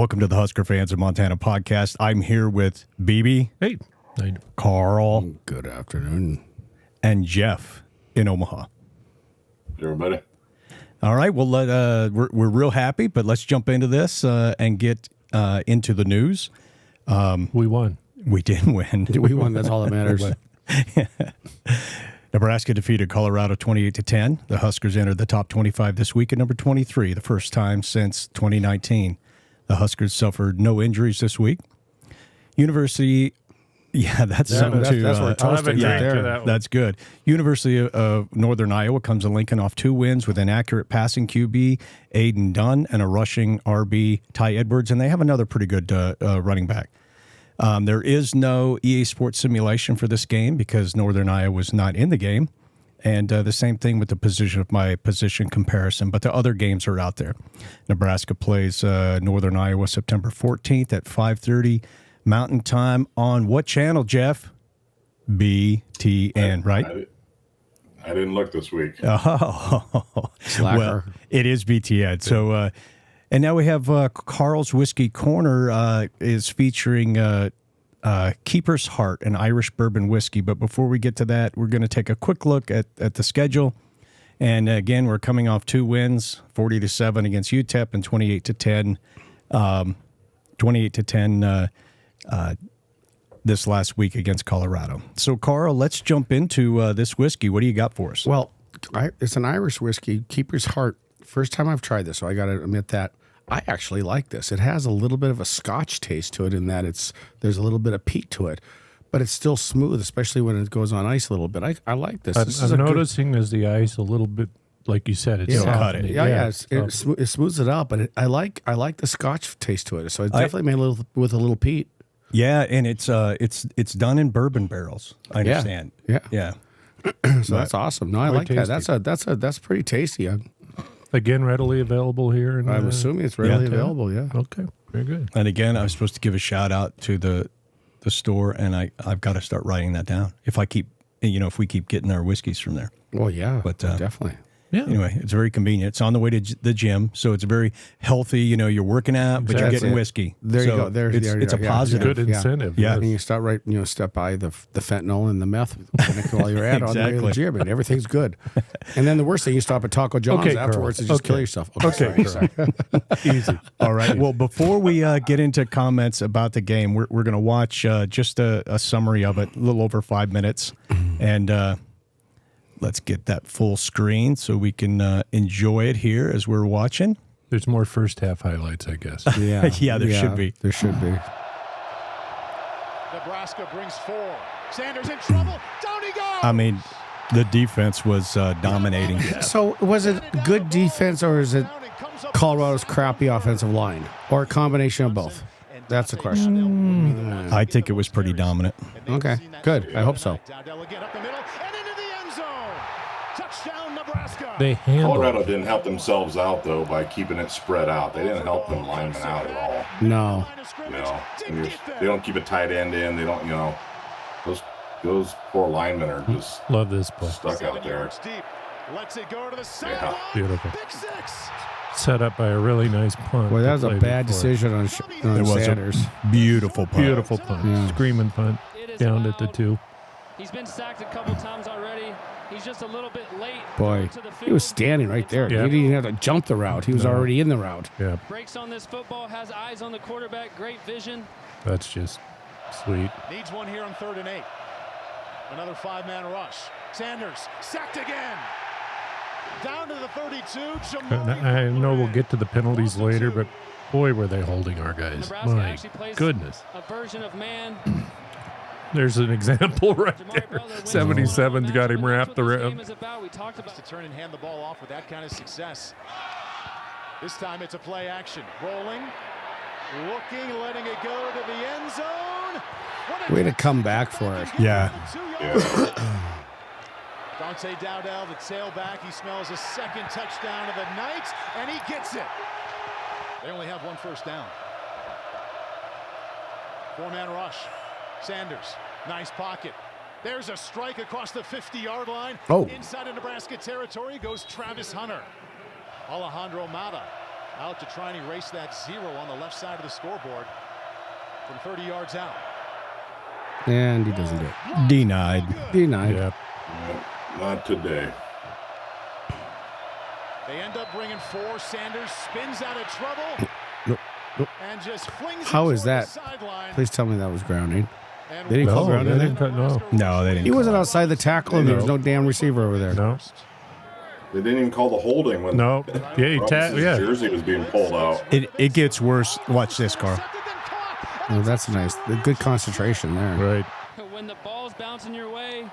Welcome to the Husker Fans of Montana podcast. I'm here with BB. Hey. Carl. Good afternoon. And Jeff in Omaha. Hey, everybody. All right. Well, we're real happy, but let's jump into this and get into the news. We won. We did win. We won. That's all that matters. Nebraska defeated Colorado 28-10. The Huskers entered the top 25 this week at number 23, the first time since 2019. The Huskers suffered no injuries this week. University, that's something to... That's where toasting right there. That's good. University of Northern Iowa comes to Lincoln off 2 wins with an accurate passing QB, Aiden Dunn, and a rushing RB, Ty Edwards, and they have another pretty good running back. There is no EA Sports simulation for this game because Northern Iowa was not in the game. And the same thing with the position comparison, but the other games are out there. Nebraska plays Northern Iowa September 14th at 5:30 Mountain Time on what channel, Jeff? BTN, right? I didn't look this week. Oh, Slacker. Well, it is BTN. So, and now we have Karl's Whiskey Corner is featuring Keeper's Heart, an Irish bourbon whiskey. But before we get to that, we're going to take a quick look at the schedule. And again, we're coming off 2 wins, 40-7 against UTEP and 28-10 this last week against Colorado. So, Karl, let's jump into this whiskey. What do you got for us? Well, it's an Irish whiskey, Keeper's Heart. First time I've tried this, so I got to admit that. I actually like this. It has a little bit of a Scotch taste to it in that there's a little bit of peat to it, but it's still smooth, especially when it goes on ice a little bit. I like this. I'm noticing as the ice a little bit, like you said, it's cut it. It smooths it out, but I like the Scotch taste to it. So it's definitely made with a little peat. Yeah, and it's done in bourbon barrels. I understand. Yeah. So that's awesome. No, I like tasty. that. That's pretty tasty. Again, readily available here. I'm assuming it's readily available. Yeah. Okay. Very good. And again, I was supposed to give a shout out to the store, and I've got to start writing that down. If we keep getting our whiskeys from there. Well, yeah, but definitely. Yeah. Anyway, it's very convenient. It's on the way to the gym, so it's very healthy. You're working out, but you're getting whiskey. There you go. It's a positive. Good incentive. Yeah. And you step by the fentanyl and the meth while you're at on the way to the gym, and everything's good. And then the worst thing, you stop at Taco John's afterwards and just kill yourself. Okay. Sorry. Easy. All right. Well, before we get into comments about the game, we're going to watch just a summary of it, a little over 5 minutes, and let's get that full screen so we can enjoy it here as we're watching. There's more first half highlights, I guess. Yeah, there should be. There should be. Nebraska brings 4. Sanders in trouble. Down he goes. I mean, the defense was dominating. So was it good defense or is it Colorado's crappy offensive line or a combination of both? That's the question. I think it was pretty dominant. Okay, good. I hope so. They handled Colorado didn't help themselves out, though, by keeping it spread out. They didn't help them linemen out at all. No. They don't keep a tight end in. They don't, those poor linemen are just love this play. Stuck out there. Yeah. Beautiful. Set up by a really nice punt. Boy, that was a bad decision on Sanders. Beautiful punt. Beautiful punt. Yeah. Screaming punt. Down at the 2. He's been sacked a couple times already. He's just a little bit late. Boy, he was standing right there. Yeah. He didn't even have to jump the route. He was already in the route. Yeah. Breaks on this football, has eyes on the quarterback, great vision. That's just sweet. Needs one here on 3rd and 8. Another 5-man rush. Sanders sacked again. Down to the 32. I know we'll get to the penalties later, but boy, were they holding our guys. My goodness. A version of man. There's an example right there. 77's got him wrapped around. We talked about to turn and hand the ball off with that kind of success. This time it's a play action. Rolling, looking, letting it go to the end zone. Way to come back for it. Yeah. Dante Dowdell, the tailback, he smells a second touchdown of the night, and he gets it. They only have 1 first down. 4-man rush. Sanders, nice pocket. There's a strike across the 50-yard line. Oh. Inside of Nebraska territory goes Travis Hunter. Alejandro Mata Out to try and erase that 0 on the left side of the scoreboard from 30 yards out. And he doesn't do it. Denied. Denied. Yep. Not today. They end up bringing 4. Sanders spins out of trouble. Nope. And just flings How it is toward that? the sideline. Please tell me that was grounding. And They didn't call No, grounding they there? didn't cut, no. No, they didn't. He call wasn't it. outside the tackle, and there was no damn receiver over there. No. They didn't even call the holding when No. Yeah, he Robinson's yeah. jersey was being pulled out. It gets worse. Watch this, Karl. Oh, that's nice. The good concentration there. Right. When the ball's bouncing your way,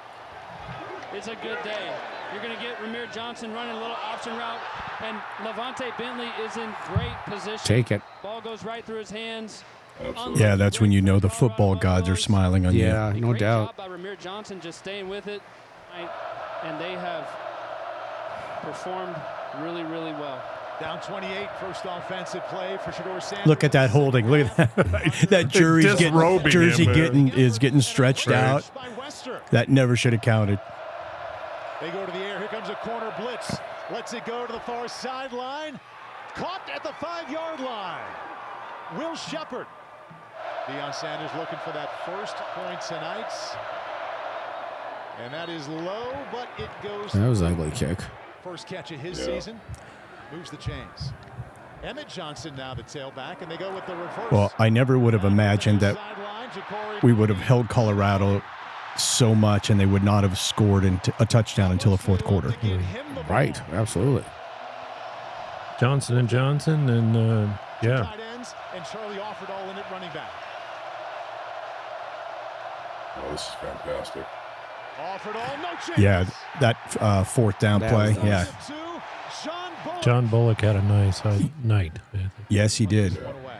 it's a good day. You're going to get Ramir Johnson running a little option route, and Levante Bentley is in great position. Take it. Ball goes right through his hands. Absolutely. Yeah, that's when you know the football gods are smiling on you. Yeah, no Great doubt. job by Ramir Johnson just staying with it, and they have performed really, really well. Down 28, first offensive play for Shedeur Sanders. Look at that holding. Look at that. That jersey disrobing him, is getting stretched out. By Wester. That never should have counted. They go to the air. Here comes a corner blitz. Lets it go to the far sideline. Caught at the 5-yard line. Will Shepard. Deion Sanders looking for that first point tonight. And that is low, but it goes. That was an ugly kick. First catch of his season. Moves the chains. Emmett Johnson now the tailback, and they go with the reverse. Well, I never would have imagined that we would have held Colorado so much and they would not have scored a touchdown until the fourth quarter. Right, absolutely. Johnson and Johnson, and yeah. Tight ends, and Charlie offered all in at running back. Oh, this is fantastic. Offered all, no chance. Yeah, that fourth down That play. was nice. Yeah. John Bullock had a nice night. Yes, he did. One away.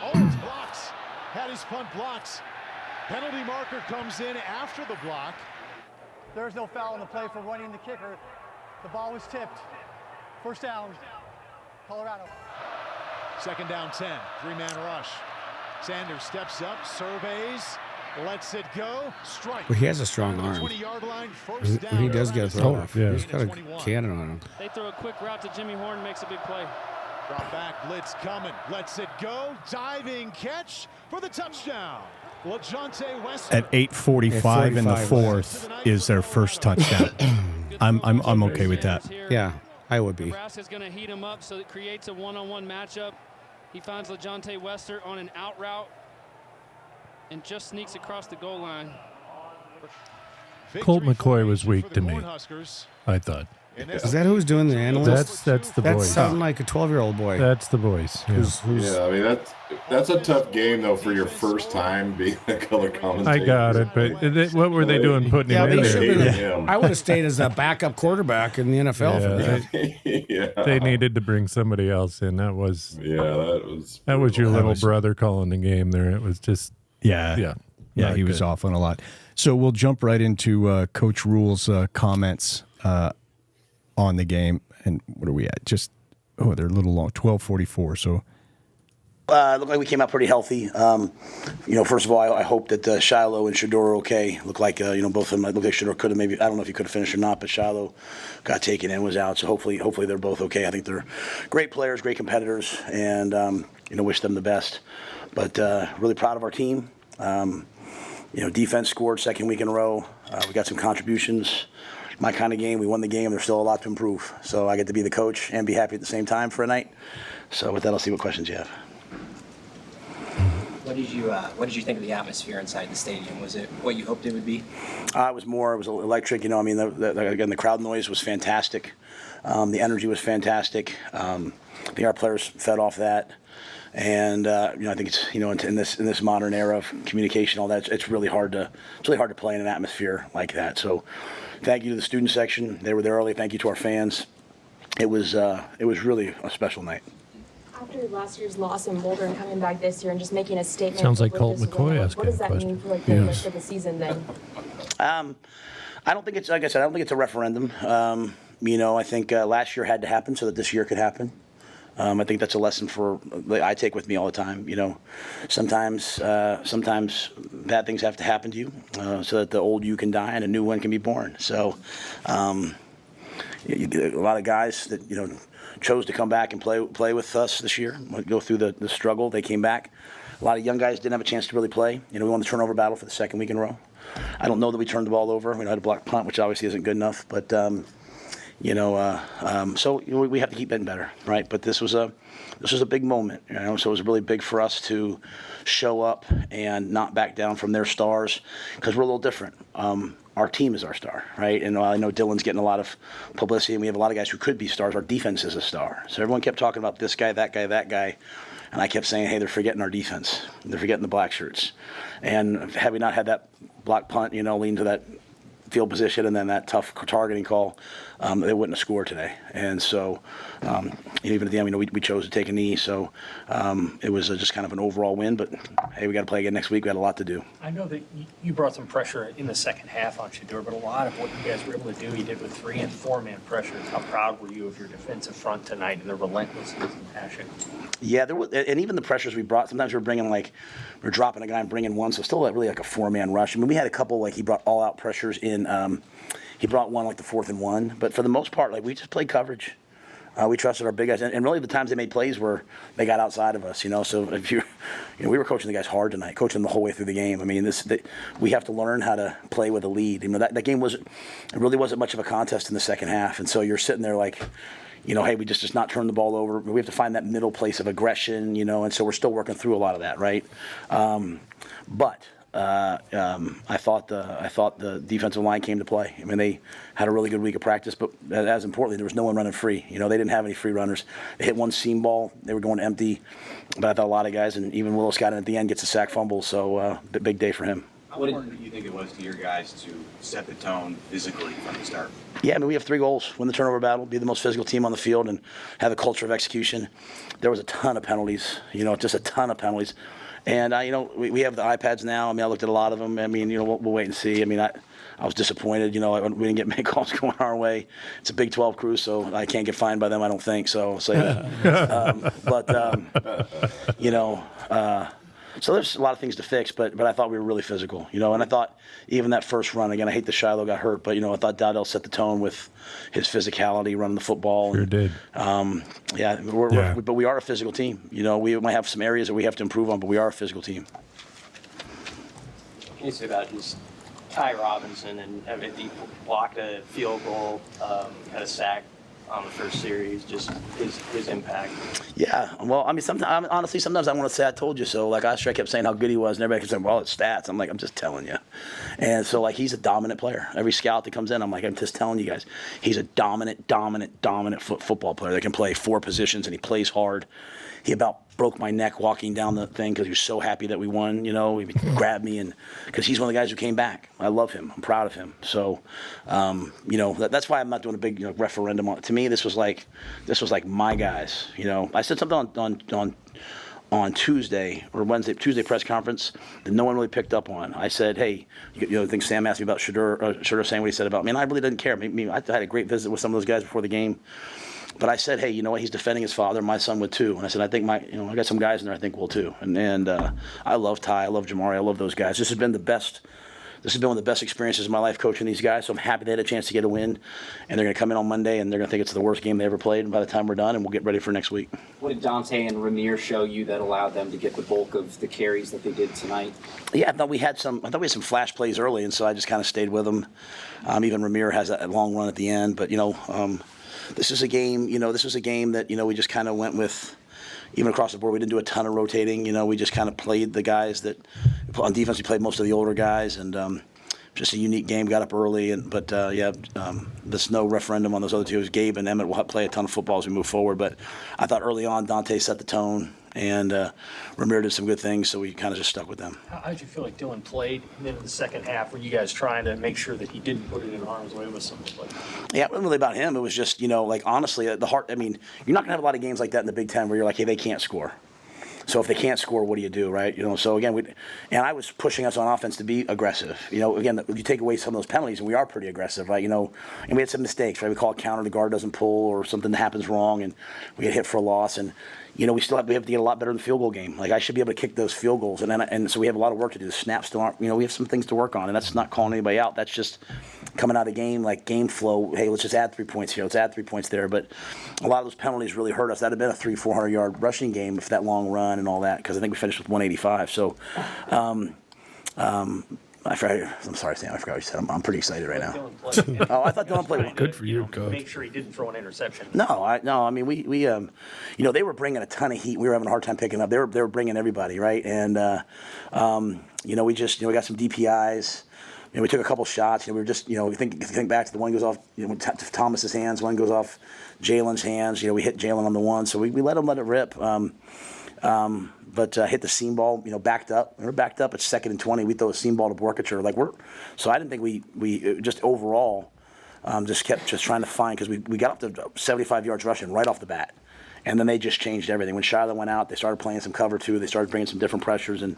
Owens blocks. Had his punt blocks. Penalty marker comes in after the block. There's no foul on the play for running the kicker. The ball was tipped. First down, Colorado. Second down 10. 3-man rush. Sanders steps up, surveys, lets it go. Strike. Well, he has a strong arm. 20-yard line, When first down. he does get a throw off, yeah. he's got a cannon on him. They throw a quick route to Jimmy Horn, makes a big play. Drop back, blitz coming, lets it go. Diving catch for the touchdown. LeJonte Wester. At 8:45 in the fourth is their first touchdown. I'm okay with that. Yeah, I would be. Nebraska's going to heat him up, so it creates a one-on-one matchup. He finds LeJonte Wester on an out route and just sneaks across the goal line. Colt McCoy was weak to me, I thought. Is that who's doing the analyst? That's the That voice. sounded like a 12-year-old boy. That's the voice. Yeah. Who's Yeah, I mean that's a tough game though for your first time being a color commentator. I got it, but what were they doing putting Yeah, him in they there? should've been- him. I would have stayed as a backup quarterback in the NFL for that. Yeah. They needed to bring somebody else in. That was Yeah, that was your little was- brother calling the game there. It was just Yeah, not he was good. off on a lot. So we'll jump right into Coach Rule's comments on the game. And what are we at? They're a little long. 12:44. So Looked like we came out pretty healthy. First of all, I hope that Shiloh and Shedeur are okay. Looked like, both of them. Looked like Shedeur could have maybe, I don't know if he could have finished or not, but Shiloh got taken and was out. So hopefully they're both okay. I think they're great players, great competitors, and, wish them the best. But really proud of our team. Defense scored second week in a row. We got some contributions. My kind of game. We won the game. There's still a lot to improve. So I get to be the coach and be happy at the same time for a night. So with that, I'll see what questions you have. What did you think of the atmosphere inside the stadium? Was it what you hoped it would be? It was electric. Again, the crowd noise was fantastic. The energy was fantastic. I think our players fed off that. And I think it's in this modern era of communication, all that, it's really hard to play in an atmosphere like that. So, thank you to the student section. They were there early. Thank you to our fans. It was really a special night. After last year's loss in Boulder and coming back this year and just making a statement. Sounds like with Colt this McCoy win, asking what does a that question. mean for the rest of the season then? I don't think it's, like I said, I don't think it's a referendum. I think last year had to happen so that this year could happen. I think that's a lesson I take with me all the time. Sometimes bad things have to happen to you so that the old you can die and a new one can be born. So a lot of guys that chose to come back and play with us this year, go through the struggle. They came back. A lot of young guys didn't have a chance to really play. We won the turnover battle for the second week in a row. I don't know that we turned the ball over. We had a block punt, which obviously isn't good enough. But so we have to keep getting better, right? But this was a big moment, So it was really big for us to show up and not back down from their stars, because we're a little different. Our team is our star, right? And I know Dylan's getting a lot of publicity, and we have a lot of guys who could be stars. Our defense is a star. So everyone kept talking about this guy, that guy, that guy. And I kept saying, hey, they're forgetting our defense. They're forgetting the black shirts. And had we not had that block punt, lean to that field position and then that tough targeting call, they wouldn't have scored today. And so even at the end, we chose to take a knee. So it was just kind of an overall win. But, hey, we got to play again next week. We got a lot to do. I know that you brought some pressure in the second half on Shedeur, but a lot of what you guys were able to do, you did with 3- and 4-man pressures. How proud were you of your defensive front tonight and their relentlessness and passion? Yeah, and even the pressures we brought, sometimes we're dropping a guy and bringing one, so still really like a 4-man rush. I mean, we had a couple, he brought all-out pressures in. He brought one the 4th and 1, but for the most part, we just played coverage. We trusted our big guys, and really the times they made plays were they got outside of us. So if we were coaching the guys hard tonight, coaching them the whole way through the game. I mean, we have to learn how to play with a lead. That game really wasn't much of a contest in the second half, and so you're sitting there hey, we just not turn the ball over. We have to find that middle place of aggression, and so we're still working through a lot of that, right? But I thought the defensive line came to play. I mean, they had a really good week of practice, but as importantly, there was no one running free. They didn't have any free runners. They hit one seam ball. They were going empty, but I thought a lot of guys, and even Willis got in at the end, gets a sack fumble, so big day for him. How important do you think it was to your guys to set the tone physically from the start? Yeah, I mean, we have 3 goals: win the turnover battle, be the most physical team on the field, and have a culture of execution. There was a ton of penalties, just a ton of penalties. And, we have the iPads now. I mean, I looked at a lot of them. I mean, we'll wait and see. I mean, I was disappointed. We didn't get many calls going our way. It's a Big 12 crew, so I can't get fined by them, I don't think. So so there's a lot of things to fix, but I thought we were really physical, and I thought even that first run, again, I hate that Shiloh got hurt, but, I thought Dowdell set the tone with his physicality, running the football. Sure did. But we are a physical team. We might have some areas that we have to improve on, but we are a physical team. Can you say about just Ty Robinson and he blocked a field goal, had a sack on the first series, just his impact? Yeah, well, I mean, sometimes I want to say I told you so. Last year I kept saying how good he was, and everybody kept saying, well, it's stats. I'm like, I'm just telling you. And so, he's a dominant player. Every scout that comes in, I'm like, I'm just telling you guys, he's a dominant football player that can play 4 positions, and he plays hard. He about broke my neck walking down the thing because he was so happy that we won. He grabbed me, and because he's one of the guys who came back. I love him. I'm proud of him. So, that's why I'm not doing a big referendum on it. To me, this was like my guys. I said something on Tuesday or Tuesday press conference that no one really picked up on. I said, hey, I think Sam asked me about Shedeur saying what he said about me, and I really didn't care. I had a great visit with some of those guys before the game. But I said, hey, you know what? He's defending his father. My son would too. And I said, I think I got some guys in there I think will too. And I love Ty. I love Jamari. I love those guys. This has been one of the best experiences of my life coaching these guys. So I'm happy they had a chance to get a win. And they're going to come in on Monday, and they're going to think it's the worst game they ever played by the time we're done, and we'll get ready for next week. What did Dante and Ramir show you that allowed them to get the bulk of the carries that they did tonight? Yeah, I thought we had some flash plays early, and so I just kind of stayed with them. Even Ramir has a long run at the end. But, this is a game, that, we just kind of went with, even across the board. We didn't do a ton of rotating. We just kind of played the guys that, on defense, we played most of the older guys, and just a unique game, got up early. There's no referendum on those other two. Gabe and Emmett will play a ton of football as we move forward. But I thought early on, Dante set the tone, and Ramir did some good things, so we kind of just stuck with them. How did you feel like Dylan played in the second half? Were you guys trying to make sure that he didn't put it in harm's way with some of the plays? Yeah, it wasn't really about him. It was just, honestly, the heart. I mean, you're not going to have a lot of games like that in the Big Ten where you're like, hey, they can't score. So if they can't score, what do you do, right? So again, I was pushing us on offense to be aggressive. Again, you take away some of those penalties, and we are pretty aggressive, right? And we had some mistakes, right? We call a counter, the guard doesn't pull, or something happens wrong, and we get hit for a loss. And we have to get a lot better in the field goal game. I should be able to kick those field goals, and so we have a lot of work to do. The snaps still aren't. We have some things to work on, and that's not calling anybody out. That's just coming out of the game, like game flow, hey, let's just add 3 points here, let's add 3 points there. But a lot of those penalties really hurt us. That would have been a 300-400 yard rushing game if that long run and all that, because I think we finished with 185. So, I'm sorry, Sam. I forgot what you said. I'm pretty excited right now. Oh, I thought Dylan played well. Good for you, Coach. Make sure he didn't throw an interception. No. I mean, we they were bringing a ton of heat. We were having a hard time picking up. They were bringing everybody, right? And we got some DPIs. We took a couple shots. We were just, we think back to the one goes off, Thomas's hands. One goes off Jalen's hands. We hit Jalen on the one, so we let it rip. But hit the seam ball, backed up. We were backed up at 2nd and 20. We throw a seam ball to Borkacher. So I didn't think we just overall just kept trying to find, because we got up to 75 yards rushing right off the bat. And then they just changed everything. When Shiloh went out, they started playing some cover two. They started bringing some different pressures, and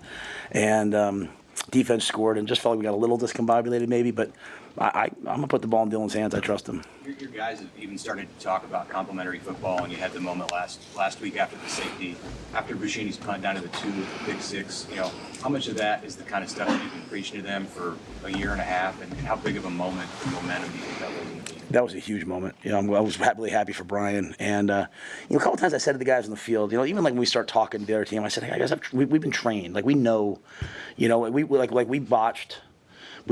defense scored, and just felt like we got a little discombobulated maybe. But I'm going to put the ball in Dylan's hands. I trust him. Your guys have even started to talk about complementary football, and you had the moment last week after the safety, after Bushini's punt down to the 2 with the pick 6. How much of that is the kind of stuff that you've been preaching to them for a year and a half, and how big of a moment and momentum do you think that was in the team? That was a huge moment. I was really happy for Brian. And, a couple times I said to the guys in the field, even like when we start talking to the other team, I said, hey, guys, we've been trained. Like, we know, we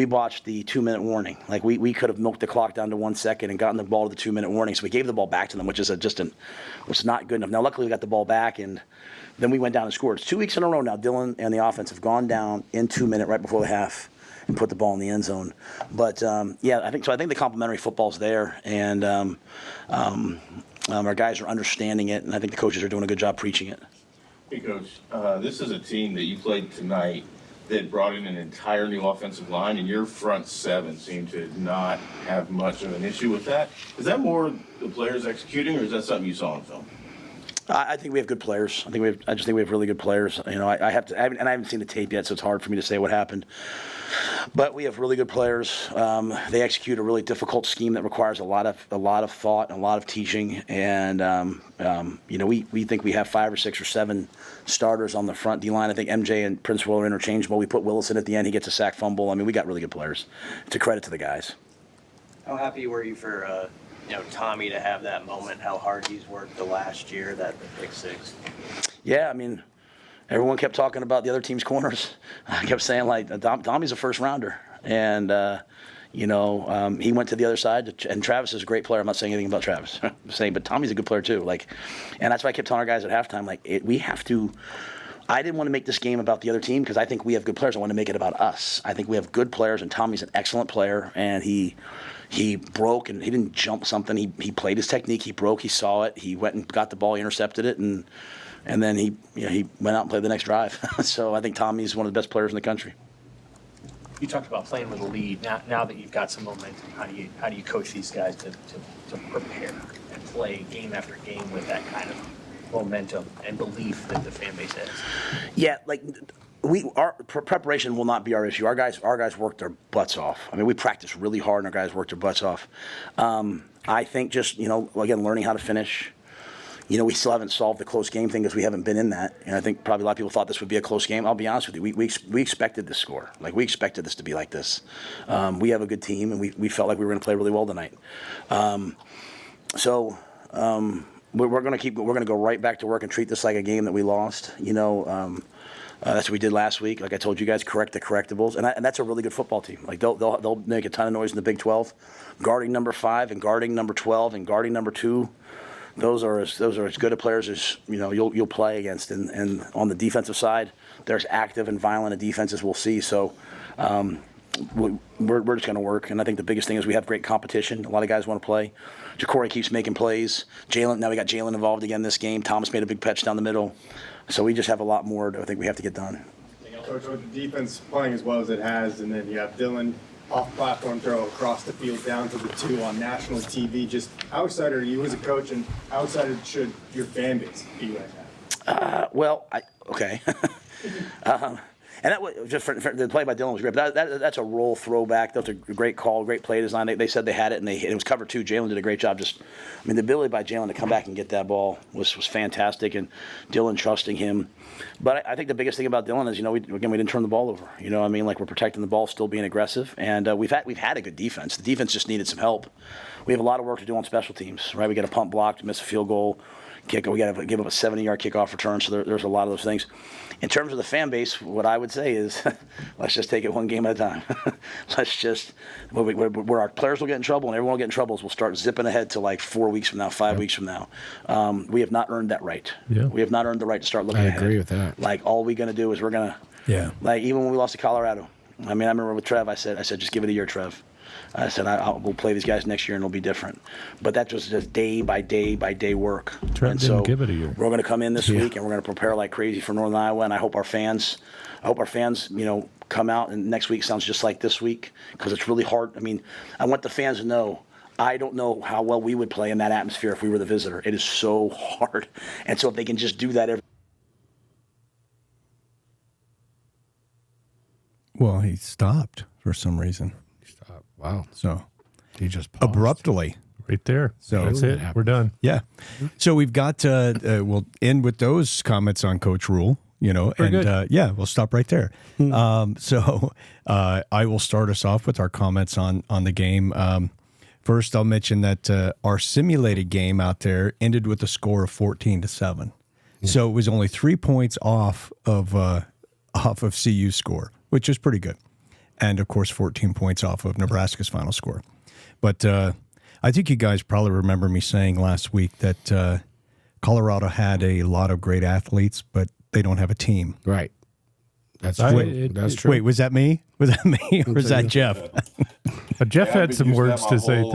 botched the 2-minute warning. Like, we could have milked the clock down to 1 second and gotten the ball to the 2-minute warning. So we gave the ball back to them, which is which is not good enough. Now, luckily, we got the ball back, and then we went down and scored. It's 2 weeks in a row now. Dylan and the offense have gone down in 2 minute right before the half and put the ball in the end zone. But I think the complementary football's there, and our guys are understanding it, and I think the coaches are doing a good job preaching it. Hey, Coach, this is a team that you played tonight that brought in an entire new offensive line, and your front seven seemed to not have much of an issue with that. Is that more the players executing, or is that something you saw on film? I think we have good players. I just think we have really good players. I haven't seen the tape yet, so it's hard for me to say what happened. But we have really good players. They execute a really difficult scheme that requires a lot of thought and a lot of teaching. And we think we have 5 or 6 or 7 starters on the front D line. I think MJ and Prince Will are interchangeable. We put Willis in at the end. He gets a sack fumble. I mean, we got really good players. It's a credit to the guys. How happy were you for Tommy to have that moment? How hard he's worked the last year, that pick 6. Yeah, I mean, everyone kept talking about the other team's corners. I kept saying, Tommy's a first rounder. And, he went to the other side. And Travis is a great player. I'm not saying anything about Travis. I'm saying, but Tommy's a good player too. And that's why I kept telling our guys at halftime, we have to. I didn't want to make this game about the other team because I think we have good players. I want to make it about us. I think we have good players, and Tommy's an excellent player. And he broke, and he didn't jump something. He played his technique. He broke. He saw it. He went and got the ball. He intercepted it, and then he went out and played the next drive. So I think Tommy's one of the best players in the country. You talked about playing with a lead. Now that you've got some momentum, how do you coach these guys to prepare and play game after game with that kind of momentum and belief that the fan base has? Yeah, our preparation will not be our issue. Our guys worked their butts off. I mean, we practiced really hard, and our guys worked their butts off. I think just again, learning how to finish. We still haven't solved the close game thing because we haven't been in that. And I think probably a lot of people thought this would be a close game. I'll be honest with you. We expected this score. We expected this to be like this. We have a good team, and we felt like we were going to play really well tonight. We're going to go right back to work and treat this like a game that we lost. That's what we did last week. Like I told you guys, correct the correctables, and that's a really good football team. They'll make a ton of noise in the Big 12, guarding number 5 and guarding number 12 and guarding number 2. Those are as good a players as you'll play against. And on the defensive side, they're as active and violent a defense as we'll see. So we're just going to work. And I think the biggest thing is we have great competition. A lot of guys want to play. Ja'Cory keeps making plays. Now we got Jalen involved again this game. Thomas made a big catch down the middle. So we just have a lot more I think we have to get done. Coach, with the defense playing as well as it has, and then you have Dylan off-platform throw across the field down to the 2 on national TV. Just how excited are you as a coach, and how excited should your fan base be right now? Okay. And that was just for the play by Dylan was great. But that's a roll throwback. That's a great call, great play design. They said they had it, and it was cover 2. Jalen did a great job. The ability by Jalen to come back and get that ball was fantastic, and Dylan trusting him. But I think the biggest thing about Dylan is, we didn't turn the ball over. We're protecting the ball, still being aggressive, and we've had a good defense. The defense just needed some help. We have a lot of work to do on special teams, right? We got a pump block to miss a field goal. We got to give up a 70-yard kickoff return, so there's a lot of those things. In terms of the fan base, what I would say is let's just take it one game at a time. Let's just where our players will get in trouble and everyone will get in trouble is we'll start zipping ahead to like 4 weeks from now, 5 weeks from now. We have not earned that right. Yeah. We have not earned the right to start looking ahead. I agree with that. Like, all we're going to do is we're going to like, even when we lost to Colorado, I remember with Trev, I said just give it a year, Trev. I said, we'll play these guys next year and it'll be different. But that was just day by day by day work. Trent and didn't so give it a year. We're going to come in this week and we're going to prepare like crazy for Northern Iowa. And I hope our fans, come out and next week sounds just like this week because it's really hard. I want the fans to know I don't know how well we would play in that atmosphere if we were the visitor. It is so hard. And so if they can just do that Well, he stopped for some reason. Wow. So he just paused. Abruptly. Right there. So that's it. We're done. Yeah. So we've got, we'll end with those comments on Coach Rule, we'll stop right there. So I will start us off with our comments on the game. First, I'll mention that our simulated game out there ended with a score of 14-7. So it was only 3 points off of CU's score, which is pretty good. And, of course, 14 points off of Nebraska's final score. But I think you guys probably remember me saying last week that Colorado had a lot of great athletes, but they don't have a team. Right. That's true. That's true. Wait, was that me? Was that me? Or was that Jeff? Jeff had some words to say, too.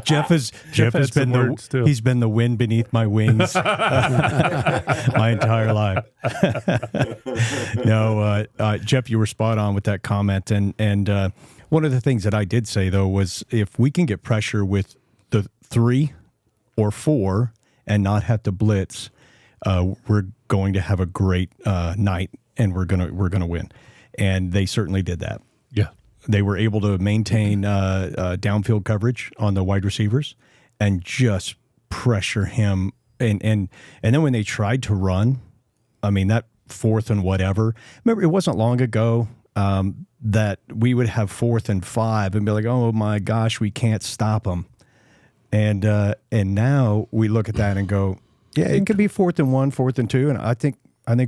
Jeff has been he's been the wind beneath my wings my entire life. No, Jeff, you were spot on with that comment. And one of the things that I did say, though, was if we can get pressure with the 3 or 4 and not have to blitz, we're going to have a great night, and we're gonna win. And they certainly did that. Yeah, they were able to maintain downfield coverage on the wide receivers and just pressure him. And then when they tried to run, that 4th and whatever. Remember, it wasn't long ago that we would have 4th and 5 and be like, oh my gosh, we can't stop them. And now we look at that and go, yeah, it could be 4th and 1, 4th and 2, and I think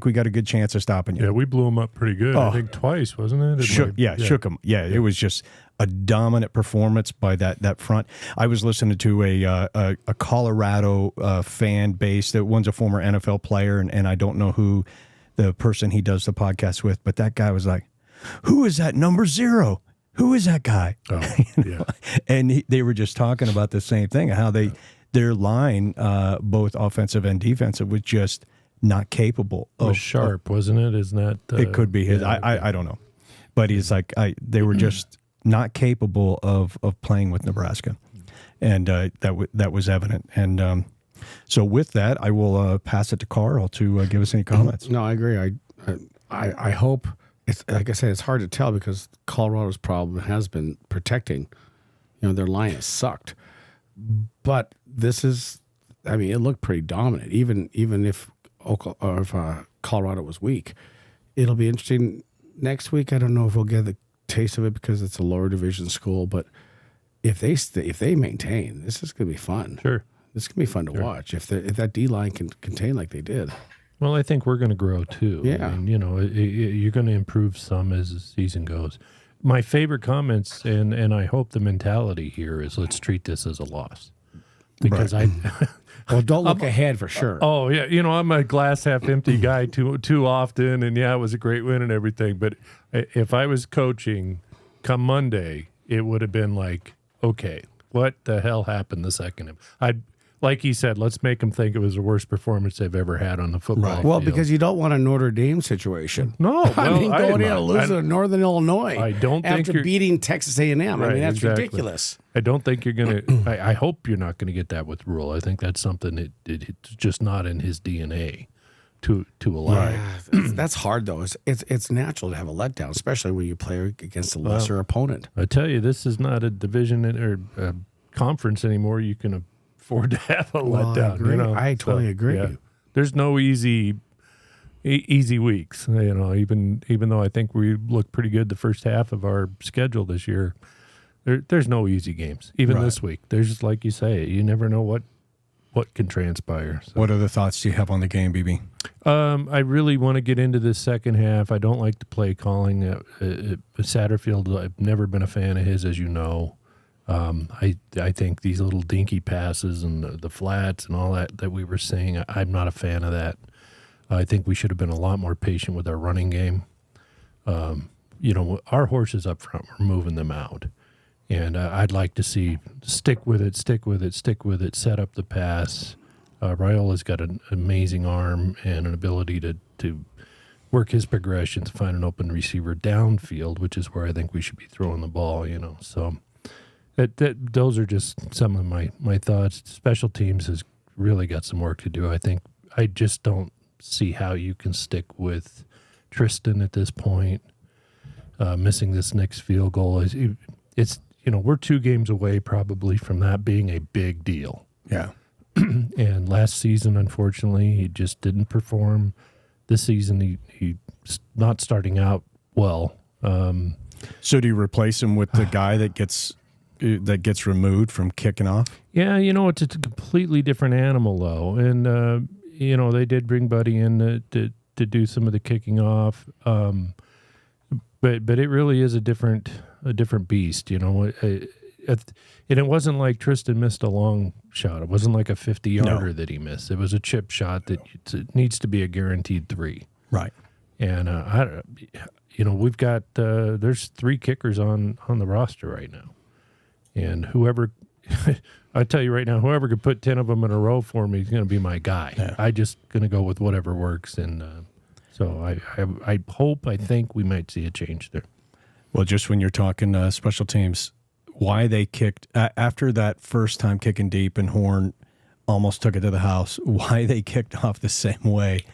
we got a good chance of stopping you. Yeah, we blew them up pretty good. I think twice, wasn't it? Shook them. Yeah, it was just a dominant performance by that front. I was listening to a Colorado fan base that one's a former NFL player, and I don't know who the person he does the podcast with, but that guy was like, "Who is that number 0? Who is that guy?" Oh, yeah. And they were just talking about the same thing, how their line, both offensive and defensive, was just not capable of. It was Sharp, wasn't it? Isn't that? It could be his. Yeah, I don't know. But he's like, they were just not capable of playing with Nebraska. And that was evident. And so with that, I will pass it to Karl to give us any comments. No, I agree. I hope, it's like I said, it's hard to tell because Colorado's problem has been protecting. Their line has sucked. But this is, it looked pretty dominant. Even if Colorado was weak, it'll be interesting next week. I don't know if we'll get the taste of it because it's a lower division school. But if they maintain, this is going to be fun. Sure, this is going to be fun to watch. If that D line can contain like they did. Well, I think we're going to grow too. Yeah, you're going to improve some as the season goes. My favorite comments, and I hope the mentality here is let's treat this as a loss. Because right. Well, don't look ahead for sure. Oh, yeah. I'm a glass half empty guy too often, and yeah, it was a great win and everything. But if I was coaching come Monday, it would have been like, okay, what the hell happened the second? Like he said, let's make them think it was the worst performance they've ever had on the football field. Well, because you don't want a Notre Dame situation. No. Well, going in and losing to Northern Illinois. I don't think after beating Texas A&M. Right, that's exactly. ridiculous. I don't think you're going to – I hope you're not going to get that with Rule. I think that's something it's just not in his DNA. to a lie. Yeah, that's hard though. It's natural to have a letdown, especially when you play against a lesser opponent. I tell you, this is not a division or a conference anymore. You can afford to have a letdown. I agree. You know? I totally agree. Yeah. There's no easy weeks. You know, even though I think we look pretty good the first half of our schedule this year, there's no easy games. Even this week, there's just like you say, you never know what can transpire. So. What other thoughts do you have on the game, BB? I really want to get into this second half. I don't like the play calling. Satterfield, I've never been a fan of his, as you know. I think these little dinky passes and the flats and all that we were seeing, I'm not a fan of that. I think we should have been a lot more patient with our running game. You know, our horses up front, we're moving them out. And I'd like to see stick with it, set up the pass. Raiola's got an amazing arm and an ability to work his progressions, find an open receiver downfield, which is where I think we should be throwing the ball, you know. So those are just some of my thoughts. Special teams has really got some work to do. I just don't see how you can stick with Tristan at this point. Missing this next field goal it's you know, we're 2 games away probably from that being a big deal. Yeah. And last season, unfortunately, he just didn't perform. This season, he's not starting out well. So do you replace him with the guy that gets removed from kicking off? Yeah, you know, it's a completely different animal, though. And, you know, they did bring Buddy in to do some of the kicking off. But it really is a different beast, you know. And it wasn't like Tristan missed a long shot. It wasn't like a 50-yarder that he missed. It was a chip shot that it needs to be a guaranteed 3. Right. And you know, we've got there's 3 kickers on the roster right now, and whoever I tell you right now, whoever could put 10 of them in a row for me is going to be my guy. Yeah. I just going to go with whatever works, and so I think we might see a change there. Well, just when you're talking special teams, why they kicked after that first time kicking deep and Horn almost took it to the house, why they kicked off the same way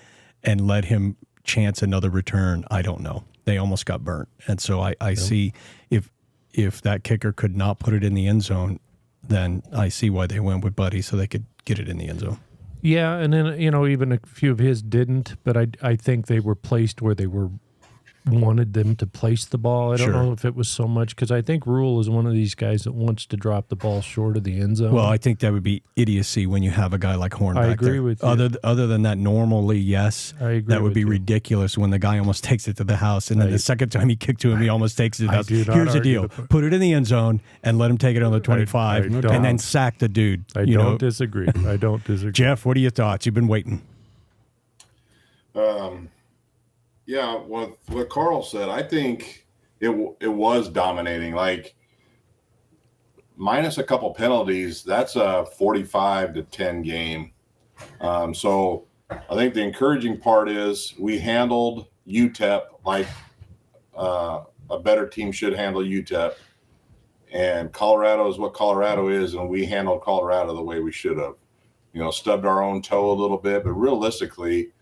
and let him chance another return, I don't know. They almost got burnt. And so I see if that kicker could not put it in the end zone, then I see why they went with Buddy so they could get it in the end zone. Yeah, and then, you know, even a few of his didn't, but I think they were placed where they wanted them to place the ball. I don't know if it was so much, because I think Rule is one of these guys that wants to drop the ball short of the end zone. Well, I think that would be idiocy when you have a guy like Horn back there. I agree with you. Other than that, normally, yes, I agree that would with be you. ridiculous when the guy almost takes it to the house, and then the second time he kicked to him, he almost takes it to the house. Here's the deal. Put it in the end zone and let him take it on the 25 and then sack the dude. I don't disagree. I don't disagree. Jeff, what are your thoughts? You've been waiting. Yeah, what Karl said, I think it was dominating. Like, minus a couple penalties, that's a 45-10 game. So I think the encouraging part is we handled UTEP like a better team should handle UTEP. And Colorado is what Colorado is, and we handled Colorado the way we should have. You know, stubbed our own toe a little bit, but realistically,